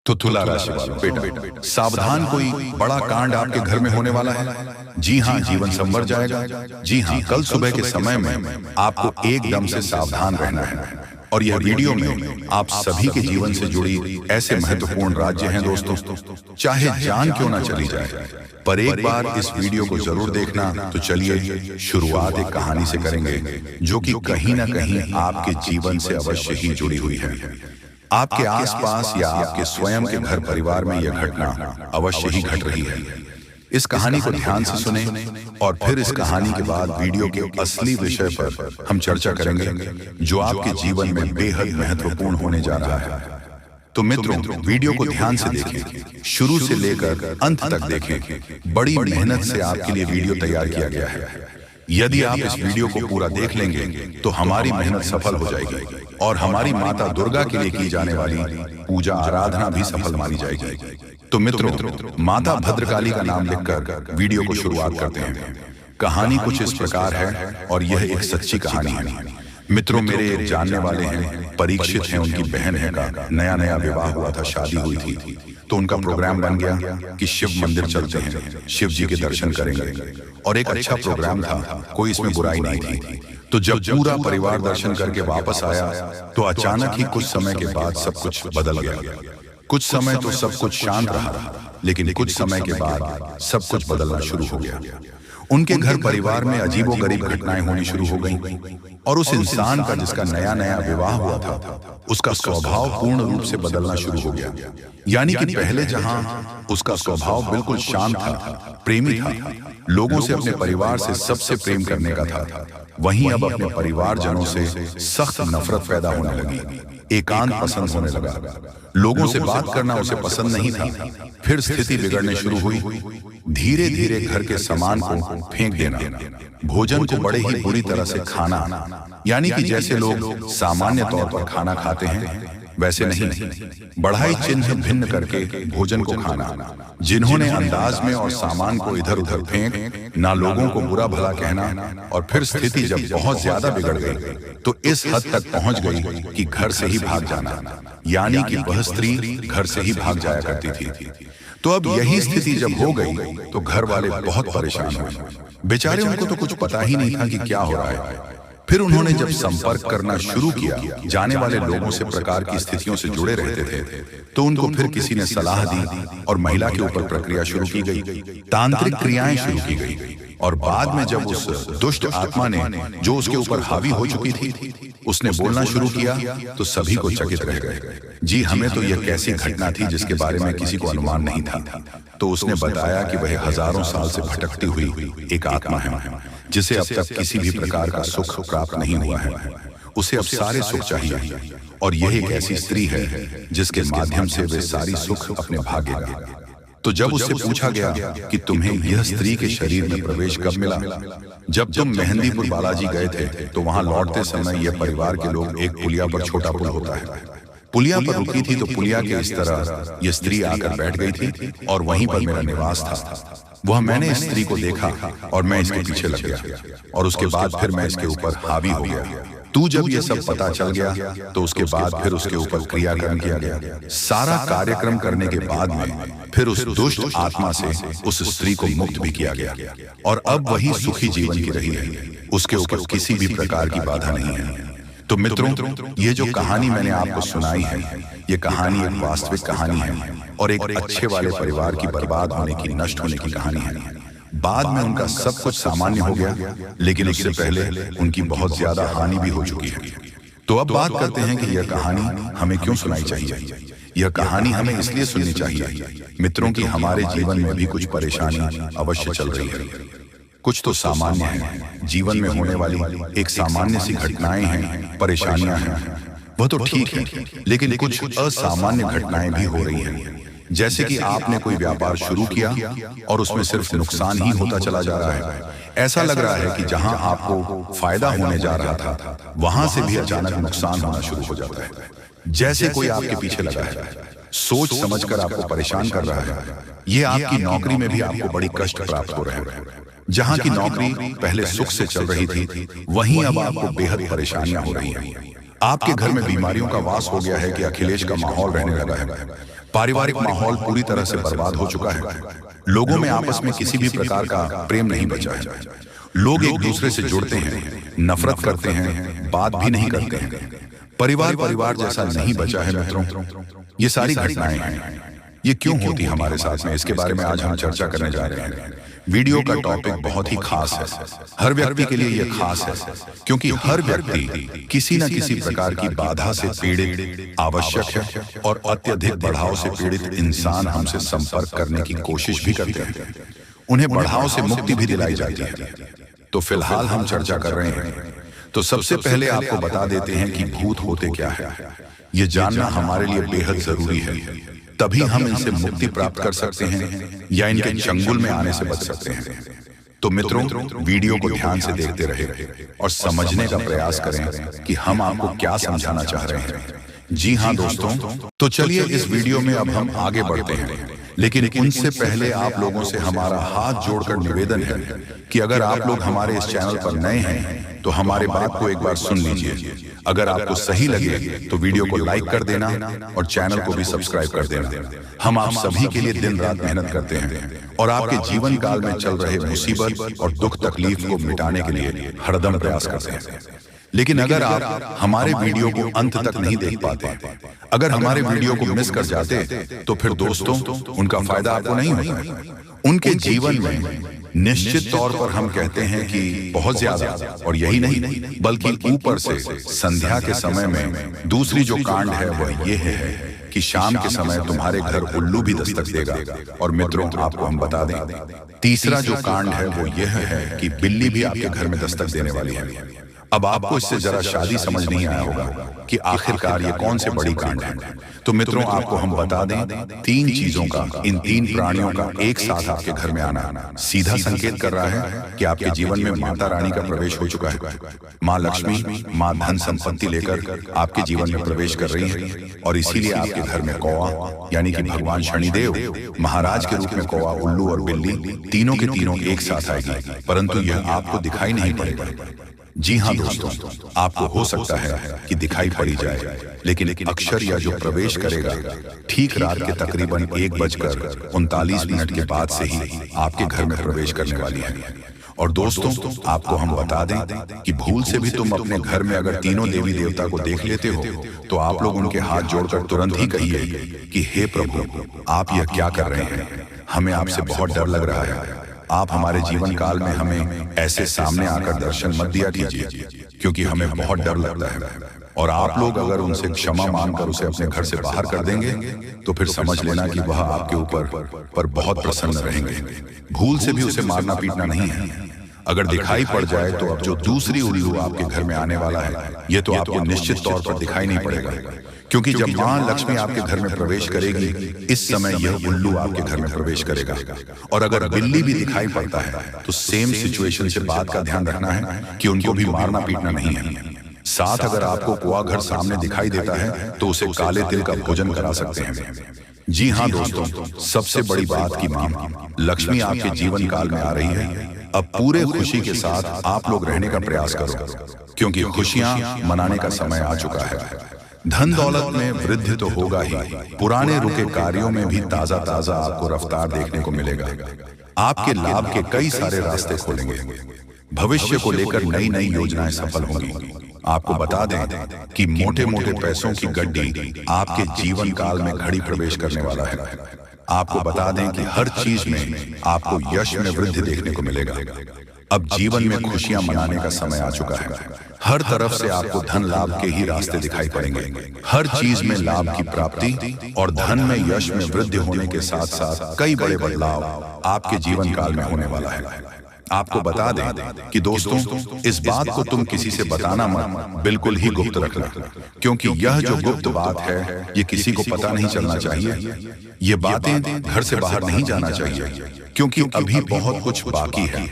तो तुला राशि वालों, बेटा सावधान, कोई बड़ा कांड आपके घर में होने वाला है। जी हाँ, जीवन संवर जाएगा। जी हाँ, कल सुबह के समय में आपको एकदम से सावधान रहना है। और यह वीडियो में आप सभी के जीवन से जुड़ी ऐसे महत्वपूर्ण राज्य हैं दोस्तों, चाहे जान क्यों ना चली जाए, पर एक बार इस वीडियो को जरूर देखना। तो चलिए शुरुआत एक कहानी से करेंगे जो कि कहीं ना कहीं आपके जीवन से अवश्य ही जुड़ी हुई है। आपके आसपास या आपके स्वयं के घर परिवार में यह घटना अवश्य ही घट रही है। इस कहानी को ध्यान से सुने और फिर इस कहानी के बाद वीडियो के असली विषय पर हम चर्चा करेंगे जो आपके जीवन में बेहद महत्वपूर्ण होने जा रहा है। तो मित्रों, वीडियो को ध्यान से देखें, शुरू से लेकर अंत तक देखें। बड़ी मेहनत से आपके लिए वीडियो तैयार किया गया है। यदि आप इस वीडियो को पूरा देख लेंगे तो हमारी मेहनत सफल हो जाएगी और हमारी माता दुर्गा के लिए की जाने वाली पूजा आराधना भी सफल मानी जाएगी। तो मित्रों, माता भद्रकाली का नाम लिखकर वीडियो को शुरुआत करते हैं। कहानी कुछ इस प्रकार है और यह एक सच्ची कहानी है। मित्रों, मेरे एक जानने वाले हैं, परीक्षित हैं, उनकी बहन है का नया नया विवाह हुआ था, शादी हुई थी। तो उनका प्रोग्राम बन गया कि शिव मंदिर चलते हैं, शिव जी के दर्शन करेंगे। और एक अच्छा प्रोग्राम था, कोई इसमें बुराई नहीं थी। तो जब पूरा परिवार दर्शन करके वापस आया तो अचानक ही कुछ समय के बाद सब कुछ बदल गया। कुछ समय तो सब कुछ शांत रहा, लेकिन कुछ समय के बाद सब कुछ बदलना शुरू हो गया। उनके घर परिवार में अजीबोगरीब घटनाएं होनी शुरू हो गईं और उस इंसान का जिसका नया नया विवाह हुआ था, उसका स्वभाव पूर्ण रूप से बदलना शुरू हो गया। यानी कि पहले जहां उसका स्वभाव बिल्कुल शांत था, प्रेमी था, लोगों से, अपने परिवार से सबसे प्रेम करने का था, वहीं अब अपने परिवारजनों से सख्त नफरत पैदा होने लगी। एकांत पसंद होने लगा, लोगों से बात करना उसे पसंद नहीं था। फिर स्थिति बिगड़ने शुरू हुई। धीरे धीरे घर के सामान को फेंक देना, भोजन को बड़े ही बुरी तरह से खाना, यानी कि जैसे लोग सामान्य तौर पर खाना खाते हैं वैसे नहीं, बढ़ाई चिन्ह भिन्न करके भोजन को खाना, जिन्होंने अंदाज में और सामान को इधर उधर फेंक, ना लोगों को बुरा भला कहना। और फिर स्थिति जब बहुत ज्यादा बिगड़ गई तो इस हद तक पहुंच गई कि घर से ही भाग जाना, यानी कि वह स्त्री घर से ही भाग जाया करती थी। तो अब यही स्थिति जब हो गई तो घर वाले बहुत परेशान हुए। बेचारे, उनको तो कुछ पता ही नहीं था कि क्या हो रहा है। फिर उन्होंने जब संपर्क करना शुरू किया जाने वाले लोगों से, प्रकार की स्थितियों से जुड़े रहते थे, तो उनको फिर किसी ने सलाह दी और महिला के ऊपर प्रक्रिया शुरू की गई, तांत्रिक क्रियाएं शुरू की गई। और बाद में जब उस दुष्ट आत्मा ने, जो उसके ऊपर हावी हो चुकी थी, उसने बोलना शुरू किया तो सभी को चकित रह गए। जी, हमें तो यह कैसी घटना थी जिसके बारे में किसी को अनुमान नहीं था। तो उसने बताया कि वह हजारों साल से भटकती हुई एक आत्मा है, जिसे अब तक किसी भी प्रकार का सुख प्राप्त नहीं हुआ है। उसे अब सारे सुख चाहिए और यह एक ऐसी स्त्री है जिसके माध्यम से वे सारी सुख अपने भागेगा। तो जब उससे पूछा गया कि तुम्हें यह स्त्री के शरीर में प्रवेश कब मिला, जब तुम मेहंदीपुर बालाजी गए थे तो वहां लौटते समय यह परिवार के लोग, एक पुलिया पर, छोटा पुल होता है, पुलिया पर रुकी थी, तो पुलिया के इस तरह यह स्त्री आकर बैठ गई थी और वहीं पर मेरा निवास था। वह मैंने इस स्त्री को देखा और मैं इसके पीछे लग गया और उसके बाद फिर मैं इसके ऊपर हावी हो गया। तू जब ये सब पता चल गया तो उसके बाद फिर उसके ऊपर क्रियाक्रम किया गया। सारा कार्यक्रम करने के बाद में फिर उस दुष्ट आत्मा से उस स्त्री को मुक्त भी किया गया और अब वही सुखी जीवन की रही है। उसके ऊपर किसी भी प्रकार की बाधा नहीं है। तो मित्रों, ये जो कहानी मैंने आपको सुनाई है, ये कहानी एक वास्तविक कहानी है और एक अच्छे वाले परिवार की बर्बाद होने की, नष्ट होने की कहानी है। बाद में उनका सब कुछ सामान्य हो गया, लेकिन उससे पहले उनकी बहुत ज्यादा हानि भी हो चुकी है। तो अब बात करते हैं कि यह कहानी हमें क्यों सुनाई चाहिए। यह कहानी हमें इसलिए सुननी चाहिए मित्रों कि हमारे जीवन में भी कुछ परेशानी अवश्य चल रही है। कुछ तो सामान्य है, जीवन में होने वाली एक सामान्य सी घटनाएं हैं, परेशानियां हैं, वह तो ठीक है, लेकिन कुछ असामान्य घटनाएं भी हो रही हैं। जैसे कि आपने कोई व्यापार शुरू किया और उसमें सिर्फ नुकसान ही होता चला जा रहा है। ऐसा लग रहा है कि जहां आपको फायदा होने जा रहा था, वहां से भी अचानक नुकसान होना शुरू हो जाता है। जैसे कोई आपके पीछे लगा है, सोच समझकर आपको परेशान कर रहा है। ये आपकी नौकरी में भी आपको बड़ी कष्ट प्राप्त हो रहे हैं। जहां की नौकरी पहले सुख से चल रही थी, वहीं अब आपको बेहद परेशानियां हो रही हैं। आपके घर में बीमारियों का वास हो गया है कि अखिलेश का माहौल रहने लगा है। पारिवारिक माहौल पूरी तरह से बर्बाद हो चुका है। लोगों में आपस में किसी भी प्रकार का प्रेम नहीं बचा है। लोग एक दूसरे से जुड़ते हैं, नफरत करते हैं, बात भी नहीं करते हैं। परिवार जैसा नहीं बचा है मित्रों। ये सारी घटनाएं हैं, ये क्यों होती हमारे साथ में, इसके बारे में आज हम चर्चा करने जा रहे हैं। वीडियो का टॉपिक बहुत ही खास है, हर व्यक्ति के लिए यह खास है, क्योंकि हर व्यक्ति किसी न किसी प्रकार की बाधा से पीड़ित आवश्यक है, और अत्यधिक बढ़ाव से पीड़ित इंसान हमसे संपर्क करने की कोशिश भी करते हैं। उन्हें बढ़ाव से मुक्ति भी दिलाई जाती है। तो फिलहाल हम चर्चा कर रहे हैं। तो सबसे पहले आपको बता देते हैं कि भूत होते क्या है। ये जानना हमारे लिए बेहद जरूरी है, तभी हम इनसे मुक्ति प्राप्त कर सकते हैं या इनके चंगुल में आने से बच सकते हैं। तो मित्रों, वीडियो को ध्यान से देखते रहे और समझने का प्रयास करें कि हम आपको क्या समझाना चाह रहे हैं। जी हाँ दोस्तों, तो चलिए इस वीडियो में अब हम आगे बढ़ते हैं। लेकिन उनसे पहले आप लोगों से हमारा हाथ जोड़कर निवेदन है कि अगर आप लोग हमारे इस चैनल पर नए हैं तो हमारे बात को एक बार सुन लीजिए। अगर आपको सही लगे तो वीडियो को लाइक कर देना और चैनल को भी सब्सक्राइब कर देना। हम आप सभी के लिए दिन रात मेहनत करते हैं और आपके जीवन काल में चल रहे मुसीबत और दुख तकलीफ को मिटाने के लिए हरदम प्रयास करते हैं। लेकिन अगर आप हमारे वीडियो को अंत तक नहीं देख पाते, अगर हमारे वीडियो को मिस कर जाते, तो फिर दोस्तों उनका फायदा आपको नहीं होता। उनके जीवन में निश्चित तौर पर हम कहते हैं कि बहुत ज्यादा, और यही नहीं बल्कि ऊपर से संध्या के समय में दूसरी जो कांड है वह ये है कि शाम के समय तुम्हारे घर उल्लू भी दस्तक देगा। और मित्रों, आपको हम बता दें, तीसरा जो कांड है वो यह है कि बिल्ली भी आपके घर में दस्तक देने वाली है। अब आपको इससे जरा शादी समझ नहीं आया होगा कि आखिरकार ये कौन से बड़ी कांड है। तो मित्रों, आपको हम बता दें, 3 चीजों का, इन 3 प्राणियों का एक साथ आपके घर में आना सीधा संकेत कर रहा है कि आपके जीवन में माता रानी का प्रवेश हो चुका है। माँ लक्ष्मी, माँ धन संपत्ति लेकर आपके जीवन में प्रवेश कर रही है। और इसीलिए आपके घर में कौवा यानी कि भगवान शनिदेव महाराज के रूप में कौवा, उल्लू और बिल्ली तीनों के तीनों एक साथ आएगी, परंतु यह आपको दिखाई नहीं पड़ेगा। जी हाँ दोस्तों, आपको हो सकता है कि दिखाई पड़ी जाए, लेकिन अक्षर या जो प्रवेश करेगा ठीक रात के तकरीबन 1:39 के बाद से ही आपके घर में प्रवेश करने वाली है। और दोस्तों, आपको हम बता दें कि भूल से भी तुम अपने घर में अगर तीनों देवी देवता को देख लेते हो तो आप लोग उनके हाथ जोड़कर तुरंत ही कहिए कि हे प्रभु, आप यह क्या कर रहे हैं, हमें आपसे बहुत डर लग रहा है। आप हमारे जीवन काल में हमें ऐसे सामने आकर दर्शन मत दिया कीजिए, क्योंकि हमें बहुत डर लगता है। और आप लोग अगर उनसे क्षमा मांगकर उसे अपने घर से बाहर कर देंगे तो फिर समझ लेना कि वह आपके ऊपर बहुत प्रसन्न रहेंगे। भूल से भी उसे मारना पीटना नहीं है। अगर दिखाई पड़ जाए तो अब जो दूसरी उल्लू आपके घर में आने वाला है, ये तो आपको निश्चित तौर पर दिखाई नहीं पड़ेगा, क्योंकि जब मां लक्ष्मी आपके घर में प्रवेश करेगी, इस समय यह उल्लू आपके घर में प्रवेश करेगा। और अगर बिल्ली भी दिखाई पड़ता है तो सेम सिचुएशन से बात का ध्यान रखना है कि उनको भी मारना पीटना नहीं है। साथ अगर आपको कुआ घर सामने दिखाई देता है तो उसे काले तिल का भोजन करा सकते हैं। जी हाँ दोस्तों, सबसे बड़ी बात की मां लक्ष्मी आपके जीवन काल में आ रही है। अब पूरे खुशी के साथ आप लोग रहने का प्रयास करो, क्योंकि खुशियां मनाने का समय आ चुका है। धन दौलत में वृद्धि तो होगा ही, पुराने रुके कार्यों में भी ताजा ताजा आपको रफ्तार देखने को मिलेगा। आपके लाभ के कई सारे रास्ते खोलेंगे। भविष्य को लेकर नई नई योजनाएं सफल होंगी। आपको बता दें कि मोटे मोटे पैसों की गड्डी आपके जीवन काल में घड़ी प्रवेश करने वाला है। आपको बता दें कि हर चीज में आपको यश में वृद्धि देखने को मिलेगा। अब जीवन में खुशियां मनाने का समय आ चुका है। हर तरफ से आपको धन लाभ के ही रास्ते दिखाई पड़ेंगे। हर चीज में लाभ की प्राप्ति और धन में यश में वृद्धि होने के साथ साथ कई बड़े बदलाव आपके जीवन काल में होने वाला है। आपको बता दें कि दोस्तों, इस बात को तुम किसी से बताना मत, बिल्कुल ही गुप्त रखना, क्योंकि यह जो गुप्त बात है ये किसी को पता नहीं चलना चाहिए। ये बातें घर से बाहर नहीं जाना चाहिए, क्योंकि अभी बहुत कुछ बाकी है।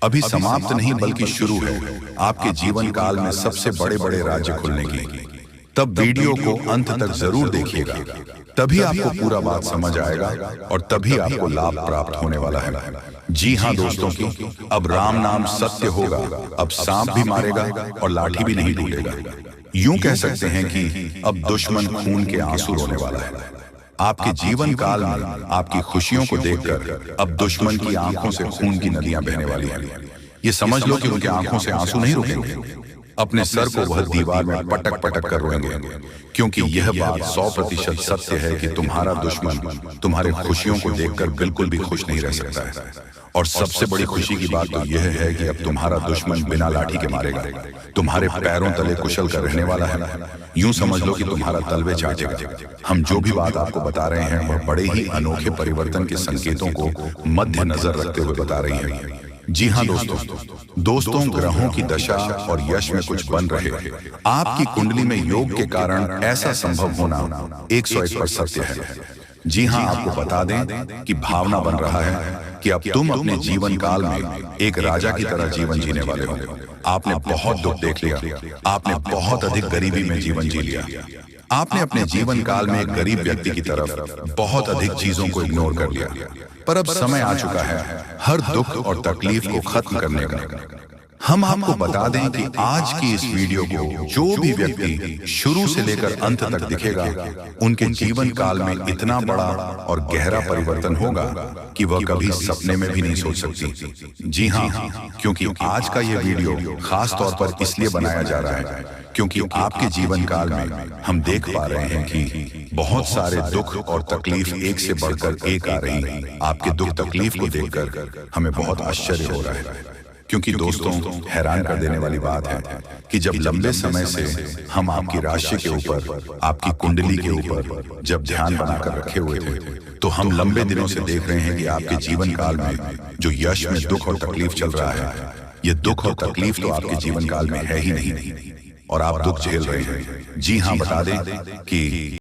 अभी समाप्त नहीं बल्कि शुरू है आपके जीवन काल में सबसे बड़े बड़े राज्य खुलने की। तब वीडियो को अंत तक जरूर देखिएगा, तभी आपको पूरा बात समझ आएगा और तभी आपको लाभ प्राप्त होने वाला है। जी हाँ दोस्तों की अब राम नाम सत्य होगा। अब सांप भी मारेगा और लाठी भी नहीं टूटेगा। यूं कह सकते हैं कि अब दुश्मन खून के आंसू रोने वाला है। आपके जीवन काल में आपकी खुशियों को देखकर अब दुश्मन की आंखों से खून की नदियां बहने वाली हैं। ये समझ लो कि उनके आंखों से आंसू नहीं रुकेंगे। अपने सर को वह दीवार में पटक पटक कर रोएंगे, क्योंकि यह बात 100% सत्य है कि तुम्हारा दुश्मन तुम्हारे खुशियों को देखकर बिल्कुल भी खुश नहीं रह सकता है। और सबसे बड़ी खुशी की बात तो यह है कि अब तुम्हारा दुश्मन बिना लाठी के मारेगा, तुम्हारे पैरों तले कुशल कर रहने वाला है। यूं समझ लो कि तुम्हारा तलवे चाटेगा। हम जो भी बात आपको बता रहे हैं वह बड़े ही अनोखे परिवर्तन के संकेतों को मद्देनजर रखते हुए बता रही है। जी हाँ दोस्तों, ग्रहों की दशा और यश में कुछ बन रहे आपकी कुंडली में योग के कारण ऐसा संभव होना 101% सत्य है। जी हाँ, आपको बता दें कि भावना बन रहा है कि अब तुम अपने जीवन काल में एक राजा की तरह जीवन जीने वाले हो। आपने बहुत दुख देख लिया, आपने बहुत अधिक गरीबी में जीवन जी लिया, आपने अपने जीवन काल में एक गरीब व्यक्ति की तरफ बहुत अधिक चीजों को इग्नोर कर लिया। पर अब समय आ चुका है हर दुख और तकलीफ को खत्म करने का। हम आपको बता दें कि आज की इस वीडियो को जो भी व्यक्ति शुरू से लेकर अंत तक दिखेगा, उनके जीवन काल में इतना बड़ा और गहरा परिवर्तन होगा कि वह कभी सपने में भी नहीं सोच सकती। जी हाँ, क्योंकि आज का ये वीडियो खास तौर पर इसलिए बनाया जा रहा है क्योंकि आपके जीवन काल में हम देख पा रहे हैं कि बहुत सारे दुख और तकलीफ एक से बढ़कर एक आ रही है। आपके दुख तकलीफ को देखकर हमें बहुत आश्चर्य हो रहा है, क्योंकि दोस्तों, हैरान कर देने वाली बात है कि जब लंबे समय से हम आपकी राशि के ऊपर, आपकी कुंडली के ऊपर जब ध्यान बनाकर रखे हुए थे, तो हम लंबे दिनों से देख रहे हैं कि आपके जीवन काल में जो यश में दुख और तकलीफ चल रहा है, ये दुख और तकलीफ तो आपके जीवन काल में है ही नहीं और आप दुख झेल रहे हैं। जी हाँ, बता दें कि